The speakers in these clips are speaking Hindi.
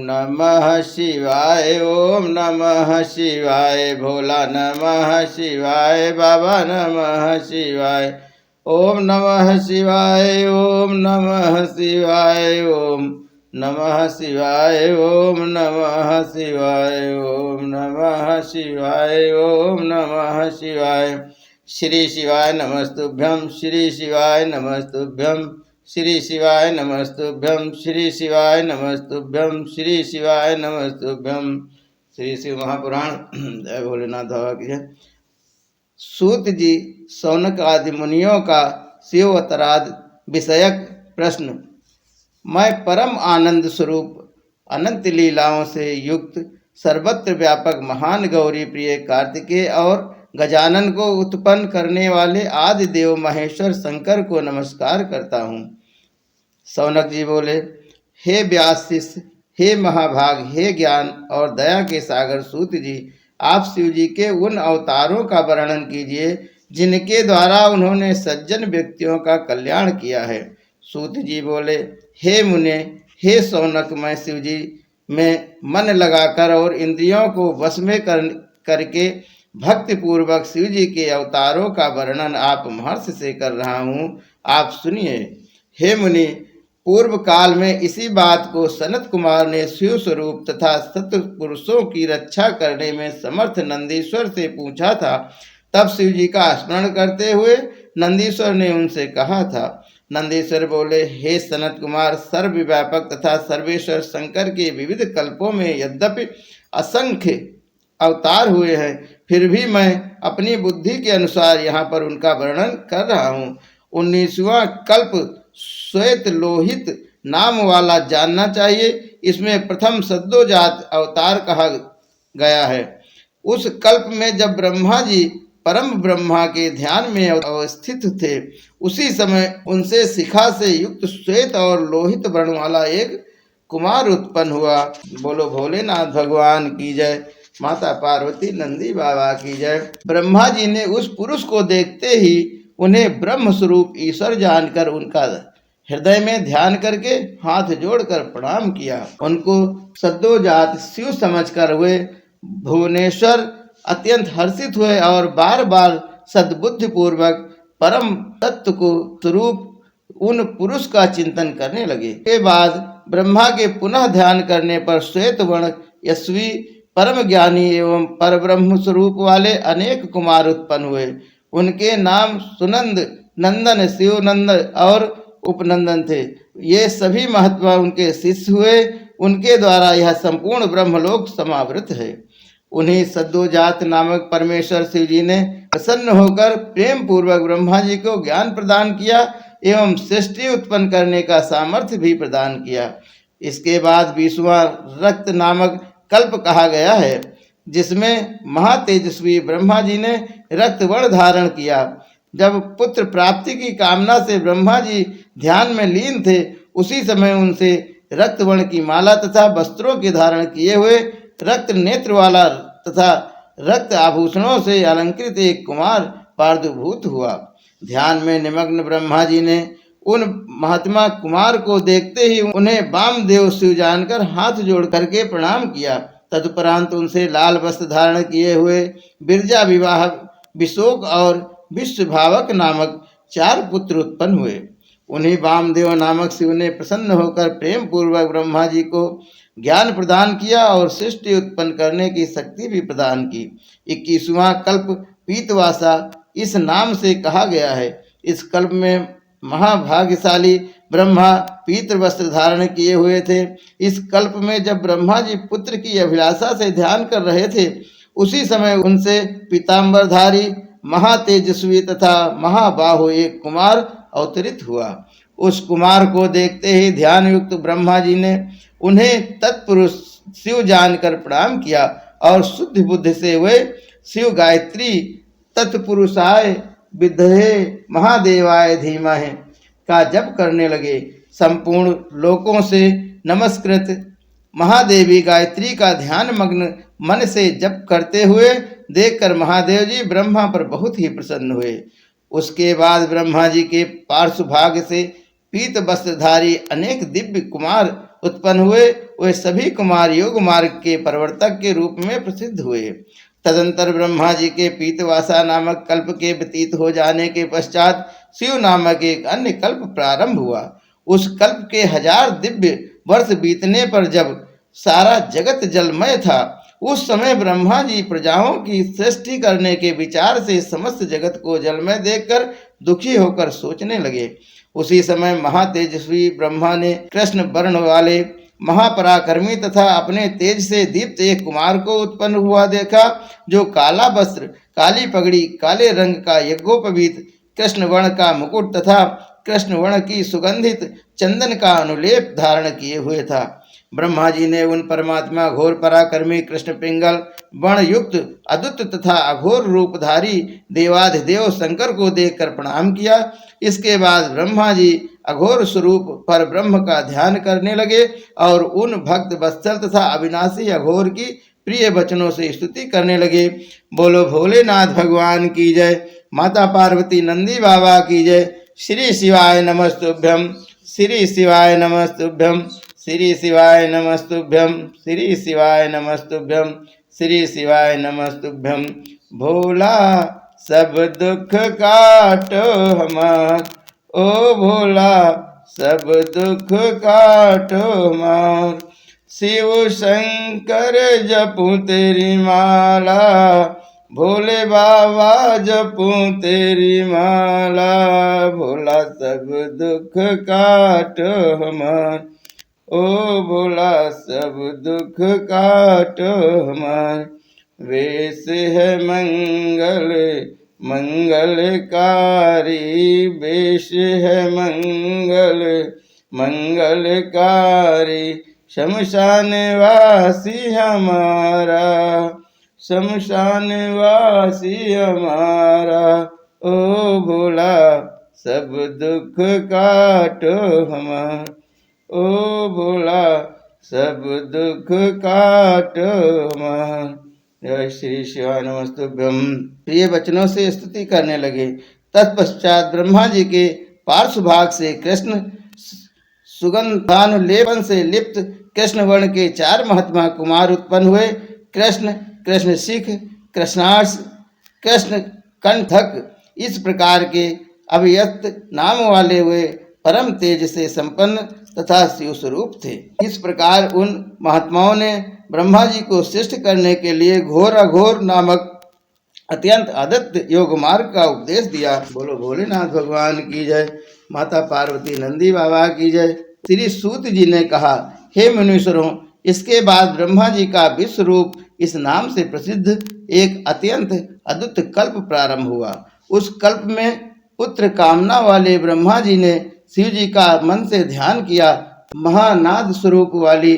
नमः शिवाय, ओम नमः शिवाय, भोला नमः शिवाय, बाबा नमः शिवाय, ओम नमः शिवाय, ओम नमः शिवाय, ओम नमः शिवाय, ओम नमः शिवाय, ओम नमः शिवाय, ओम नमः शिवाय। श्री शिवाय नमस्तुभ्यं, श्री शिवाय नमस्तुभ्यं, श्री शिवाय नमस्तुभ्यं, श्री शिवाय नमस्तुभ्यं, श्री शिवाय नमस्तुभ्यं। श्री शिव महापुराण। जय भोलेनाथ बाबा की जय। सूत जी शौनक आदि मुनियों का शिव अवतारादि विषयक प्रश्न। मैं परम आनंद स्वरूप अनंत लीलाओं से युक्त सर्वत्र व्यापक महान गौरी प्रिय कार्तिकेय और गजानन को उत्पन्न करने वाले आदि देव महेश्वर शंकर को नमस्कार करता हूँ। शौनक जी बोले, हे व्यास शिष्य, हे महाभाग, हे ज्ञान और दया के सागर सूत जी, आप शिव जी के उन अवतारों का वर्णन कीजिए जिनके द्वारा उन्होंने सज्जन व्यक्तियों का कल्याण किया है। सूत जी बोले, हे मुने, हे शौनक, मैं शिव जी में मन लगाकर और इंद्रियों को वश में करके भक्ति पूर्वक शिव जी के अवतारों का वर्णन आप महर्षि से कर रहा हूँ, आप सुनिए। हे मुनि, पूर्व काल में इसी बात को सनत कुमार ने शिव स्वरूप तथा सत्पुरुषों की रक्षा करने में समर्थ नंदीश्वर से पूछा था। तब शिव जी का स्मरण करते हुए नंदीश्वर ने उनसे कहा था। नंदीश्वर बोले, हे सनत कुमार, सर्वव्यापक तथा सर्वेश्वर शंकर के विविध कल्पों में यद्यपि असंख्य अवतार हुए हैं, फिर भी मैं अपनी बुद्धि के अनुसार यहाँ पर उनका वर्णन कर रहा हूँ। 19वां कल्प श्वेत लोहित नाम वाला जानना चाहिए। इसमें प्रथम सद्योजात अवतार कहा गया है। उस कल्प में जब ब्रह्मा जी परम ब्रह्मा के ध्यान में अवस्थित थे, उसी समय उनसे शिखा से युक्त श्वेत और लोहित वर्ण वाला एक कुमार उत्पन्न हुआ। बोलो भोलेनाथ भगवान की जय, माता पार्वती नंदी बाबा की जय। ब्रह्मा जी ने उस पुरुष को देखते ही उन्हें ब्रह्म स्वरूप ईश्वर जानकर उनका हृदय में ध्यान करके हाथ जोड़कर प्रणाम किया। उनको सद्योजात शिव समझकर वे भुवनेश्वर अत्यंत हर्षित हुए और बार बार सद्बुद्धि पूर्वक परम तत्व को स्वरूप उन पुरुष का चिंतन करने लगे। के बाद ब्रह्मा के पुनः ध्यान करने पर श्वेत वर्ण यशस्वी परम ज्ञानी एवं परब्रह्म स्वरूप वाले अनेक कुमार उत्पन्न हुए। उनके नाम सुनंद, नंदन, शिवनंद और उपनंदन थे। ये सभी महात्मा उनके शिष्य हुए। उनके द्वारा यह संपूर्ण ब्रह्मलोक समावृत है। उन्हीं सद्योजात नामक परमेश्वर शिव जी ने प्रसन्न होकर प्रेम पूर्वक ब्रह्मा जी को ज्ञान प्रदान किया एवं सृष्टि उत्पन्न करने का सामर्थ्य भी प्रदान किया। इसके बाद 20वां रक्त नामक कल्प कहा गया है, जिसमें महातेजस्वी ब्रह्मा जी ने रक्त वर्ण धारण किया। जब पुत्र प्राप्ति की कामना से ब्रह्मा जी ध्यान में लीन थे, उसी समय उनसे रक्त वर्ण की माला तथा वस्त्रों के धारण किए हुए रक्त नेत्र वाला तथा रक्त आभूषणों से अलंकृत एक कुमार प्रादुर्भूत हुआ। ध्यान में निमग्न ब्रह्मा जी ने उन महात्मा कुमार को देखते ही उन्हें वामदेव शिव जानकर हाथ जोड़ करके प्रणाम किया। तदुपरांत उनसे लाल वस्त्र धारण किए हुए बिरजा विवाह विशोक और विश्वभावक नामक 4 पुत्र उत्पन्न हुए। उन्हीं वामदेव नामक शिव ने प्रसन्न होकर प्रेम पूर्वक ब्रह्मा जी को ज्ञान प्रदान किया और सृष्टि उत्पन्न करने की शक्ति भी प्रदान की। 21वां कल्प पीतवासा इस नाम से कहा गया है। इस कल्प में महाभाग्यशाली ब्रह्मा पीत वस्त्र धारण किए हुए थे। इस कल्प में जब ब्रह्मा जी पुत्र की अभिलाषा से ध्यान कर रहे थे, उसी समय उनसे पीताम्बरधारी महातेजस्वी तथा महाबाहु एक कुमार अवतरित हुआ। उस कुमार को देखते ही ध्यान युक्त ब्रह्मा जी ने उन्हें तत्पुरुष शिव जानकर प्रणाम किया और शुद्ध बुद्धि से वे शिव गायत्री तत्पुरुषाय विद्महे महादेवाय धीमहि का जप करने लगे। संपूर्ण लोकों से नमस्कृत महादेवी गायत्री का ध्यान मग्न मन से जप करते हुए देखकर महादेव जी ब्रह्मा पर बहुत ही प्रसन्न हुए। उसके बाद ब्रह्मा जी के पार्श्वभाग से पीत वस्त्रधारी अनेक दिव्य कुमार उत्पन्न हुए वे सभी कुमार योग मार्ग के प्रवर्तक के रूप में प्रसिद्ध हुए। तदंतर ब्रह्मा जी के पीतवासा नामक कल्प के व्यतीत हो जाने के पश्चात शिव नामक एक अन्य कल्प प्रारंभ हुआ। उस कल्प के 1000 दिव्य वर्ष बीतने पर जब सारा जगत जलमय था, उस समय ब्रह्मा जी प्रजाओं की सृष्टि करने के विचार से समस्त जगत को जलमय देखकर दुखी होकर सोचने लगे। उसी समय महातेजस्वी ब्रह्मा ने कृष्ण वर्ण वाले महापराक्रमी तथा अपने तेज से दीप्त एक कुमार को उत्पन्न हुआ देखा, जो काला वस्त्र, काली पगड़ी, काले रंग का यज्ञोपवीत, कृष्ण वर्ण का मुकुट तथा कृष्ण वर्ण की सुगंधित चंदन का अनुलेप धारण किए हुए था। ब्रह्मा जी ने उन परमात्मा घोर पराक्रमी कृष्ण पिंगल वर्ण युक्त अद्भुत तथा अघोर रूपधारी देवाधिदेव शंकर को देखकर प्रणाम किया। इसके बाद ब्रह्मा जी अघोर स्वरूप पर ब्रह्म का ध्यान करने लगे और उन भक्त वत्सल तथा अविनाशी अघोर की प्रिय वचनों से स्तुति करने लगे। बोलो भोलेनाथ भगवान की जय, माता पार्वती नंदी बाबा की जय। श्री शिवाय नमस्तुभ्यम, श्री शिवाय नमस्तुभ्यम, श्री शिवाय नमस्तुभ्यम, श्री शिवाय नमस्तुभ्यम, श्री शिवाय नमस्तुभ्यम। भोला सब दुख काटो हमार, ओ भोला सब दुख काटो हमार। शिव शंकर जपूं तेरी माला, भोले बाबा जपूं तेरी माला। भोला सब दुख काटो हमार, ओ भोला सब दुख काटो हमार। वेश है मंगल मंगलकारी, वेश है मंगल मंगलकारी। शमशान वासी हमारा, शमशान वासी हमारा। ओ भोला सब दुख काटो हमार, ओ भोला सब दुख काटो हमार। जय श्री शिवाय नमस्तुभ्यम। प्रिय वचनों से स्तुति करने लगे। तत्पश्चात ब्रह्मा जी के पार्श्व भाग से कृष्ण सुगंधानुलेपन से लिप्त कृष्ण वर्ण के 4 महात्मा कुमार उत्पन्न हुए। कृष्ण, कृष्ण शिख, कृष्णार्ष, कृष्ण कंठक, इस प्रकार के अभियक्त नाम वाले हुए परम तेज से संपन्न तथा शिव स्वरूप थे। इस प्रकार उन महात्माओं ने ब्रह्मा जी को शिष्ट करने के लिए घोर अघोर नामक अत्यंत अद्भुत योग मार्ग का उपदेश दिया। बोलो भोलेनाथ भगवान की जय, माता पार्वती नंदी बाबा की जय। श्री सूत जी ने कहा, हे मुनीश्वरों, इसके बाद ब्रह्मा जी का विश्व रूप इस नाम से प्रसिद्ध एक अत्यंत अद्भुत कल्प प्रारंभ हुआ। उस कल्प में पुत्र कामना वाले ब्रह्मा जी ने शिव जी का मन से ध्यान किया। महानाद स्वरूप वाली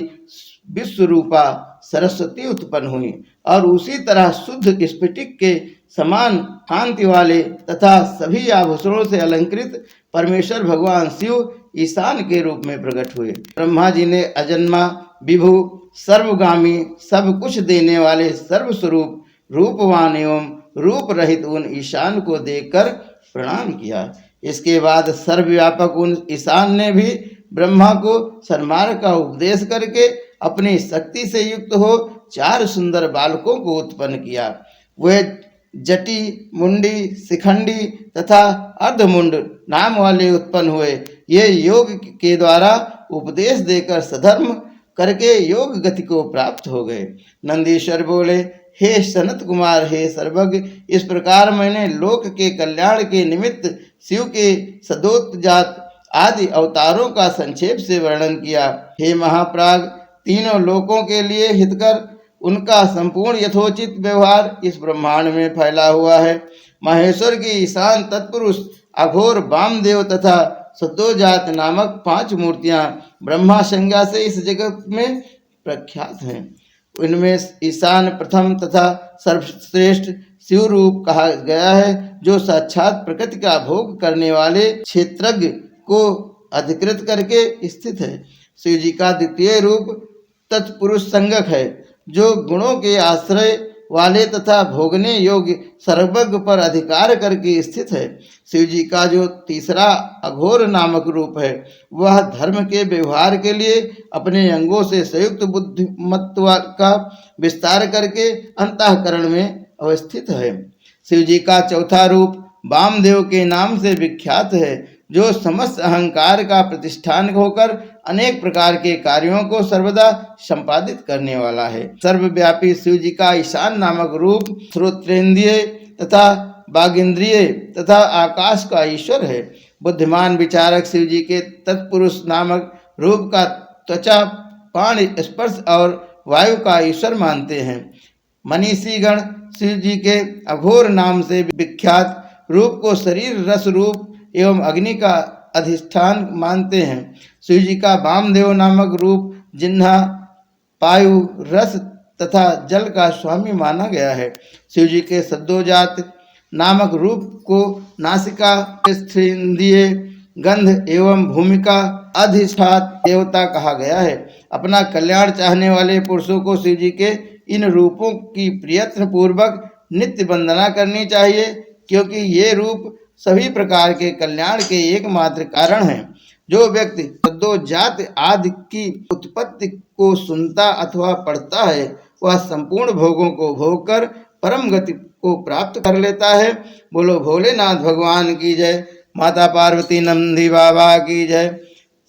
विश्वरूपा सरस्वती उत्पन्न हुई और उसी तरह शुद्ध स्फटिक के समान कांति वाले तथा सभी आभूषणों से अलंकृत परमेश्वर भगवान शिव ईशान के रूप में प्रकट हुए। ब्रह्मा जी ने अजन्मा, विभु, सर्वगामी, सब कुछ देने वाले सर्वस्वरूप, रूपवान एवं रूप रहित उन ईशान को देखकर प्रणाम किया। इसके बाद सर्वव्यापक उन ईशान ने भी ब्रह्मा को सन्मार्ग का उपदेश करके अपनी शक्ति से युक्त हो 4 सुंदर बालकों को उत्पन्न किया। वे जटी, मुंडी, शिखंडी तथा अर्धमुंड नाम वाले उत्पन्न हुए। ये योग के द्वारा उपदेश देकर सधर्म करके योग गति को प्राप्त हो गए। नंदीश्वर बोले, हे सनत कुमार, हे सर्वज्ञ, इस प्रकार मैंने लोक के कल्याण के निमित्त शिव के सदोतजात आदि अवतारों का संक्षेप से वर्णन किया। हे महाप्राग, तीनों लोकों के लिए हितकर उनका संपूर्ण यथोचित व्यवहार इस ब्रह्मांड में फैला हुआ है। महेश्वर की ईशान तत्पुरुष अघोर वामदेव तथा सदोजात नामक 5 मूर्तियां ब्रह्मा संज्ञा से इस जगत में प्रख्यात हैं। इनमें ईशान प्रथम तथा सर्वश्रेष्ठ शिव रूप कहा गया है, जो साक्षात प्रकृति का भोग करने वाले क्षेत्रज्ञ को अधिकृत करके स्थित है। शिव जी का द्वितीय रूप तत्पुरुष संगक है, जो गुणों के आश्रय वाले तथा भोगने योग्य सर्वज्ञ पर अधिकार करके स्थित है। शिव जी का जो तीसरा अघोर नामक रूप है वह धर्म के व्यवहार के लिए अपने अंगों से संयुक्त बुद्धिमत्व का विस्तार करके अंतःकरण में अवस्थित है। शिव जी का चौथा रूप वामदेव के नाम से विख्यात है, जो समस्त अहंकार का प्रतिष्ठान होकर अनेक प्रकार के कार्यों को सर्वदा संपादित करने वाला है। सर्वव्यापी शिव जी का ईशान नामक रूप श्रोत्रेंद्रिय तथा वागिंद्रिय तथा आकाश का ईश्वर है। बुद्धिमान विचारक शिव जी के तत्पुरुष नामक रूप का त्वचा, पाण, स्पर्श और वायु का ईश्वर मानते हैं। मनीषीगण शिव जी के अघोर नाम से विख्यात रूप को शरीर रस रूप एवं अग्नि का अधिष्ठान मानते हैं। शिव जी का वामदेव नामक रूप जिन्हा, वायु, रस तथा जल का स्वामी माना गया है। शिव जी के सद्योजात नामक रूप को नासिका, स्थेंद्रिय, गंध एवं भूमिका अधिष्ठात देवता कहा गया है। अपना कल्याण चाहने वाले पुरुषों को शिव जी के इन रूपों की प्रयत्न पूर्वक नित्य वंदना करनी चाहिए, क्योंकि ये रूप सभी प्रकार के कल्याण के एकमात्र कारण हैं। जो व्यक्ति सद्योजात आदि की उत्पत्ति को सुनता अथवा पढ़ता है वह संपूर्ण भोगों को भोग कर परम गति को प्राप्त कर लेता है। बोलो भोलेनाथ भगवान की जय। माता पार्वती नंदी बाबा की जय।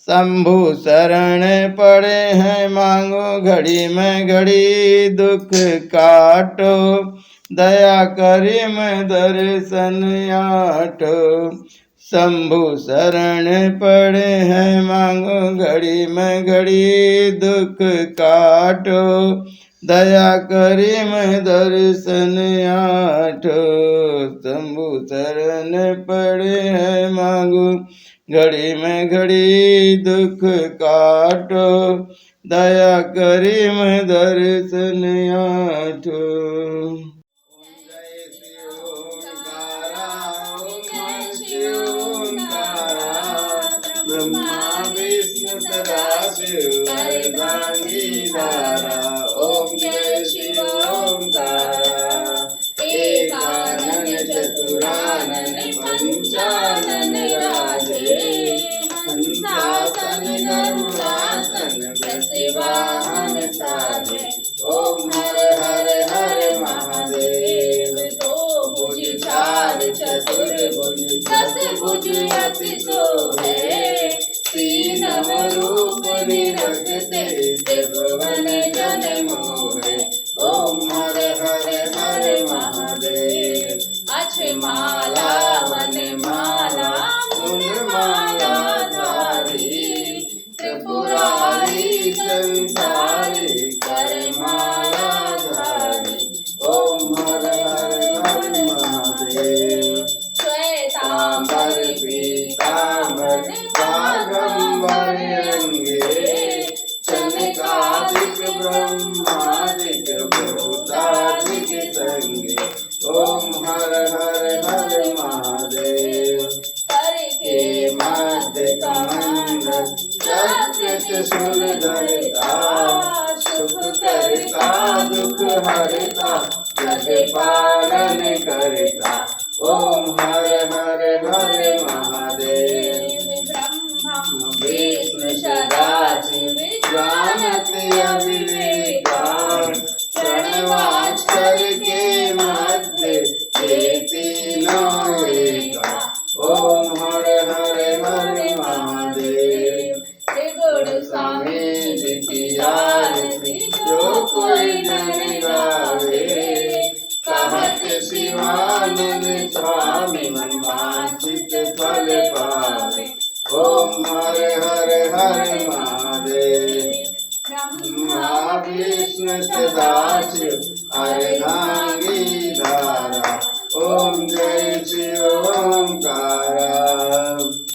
शंभु शरण पड़े हैं मांगो घड़ी में घड़ी, दुख काटो दया करी में दर्शन आटो। शंभु शरण पड़े हैं मांगो घड़ी में घड़ी, दुख काटो दया करी में दर्शन आटो। शंभु शरण पड़े हैं मांगो घड़ी में घड़ी, दुख काटो दया करी में दर्शन आटो। ब्रह्मा विष्णु सदाशिव अर्धांगीधारा। ओम जय शिव ओंकारा। एकानन चतुरानन पंचानन राधे, हंसासन गरुड़ासन वृषवाहन साधे। ओम हर हर हर महादेव। तो भुज चार चतुर्भुज दस भुज अति शोभे, तीनव रूप निरखते त्रिभुवन जन मोहे। ओम हर हर हर महादेव। अछ माला वन माला मुन माला धारी, त्रिपुरारी संसारी कर माला धारी। ओम हर हर हर महादेव। श्वेतांबर पीतांबर बागंबर अंगे, चनकादिक ब्रह्मादिक भूतादिक संगे। ओम हर हर हर महादेव। करके मध्य कमंड चक्र त्रिशूल धरता, सुख करता दुख हरता जग पालन करता। ओम हर हर हर महादेव। ब्रह्मा विष्णु सदाशिव जानत अविवेका, प्रणवाक्षर के मध्य ये तीनों एका। ओम हर हर हर महादेव। त्रिगुण स्वामी जी की आरती जो कोई जन गावे, कहत शिवानंद स्वामी मन वांछित फल पावे। ओम हर हर हर महादेव। ब्रह्मा विष्णु सदाशिव अर्धांगीधारा,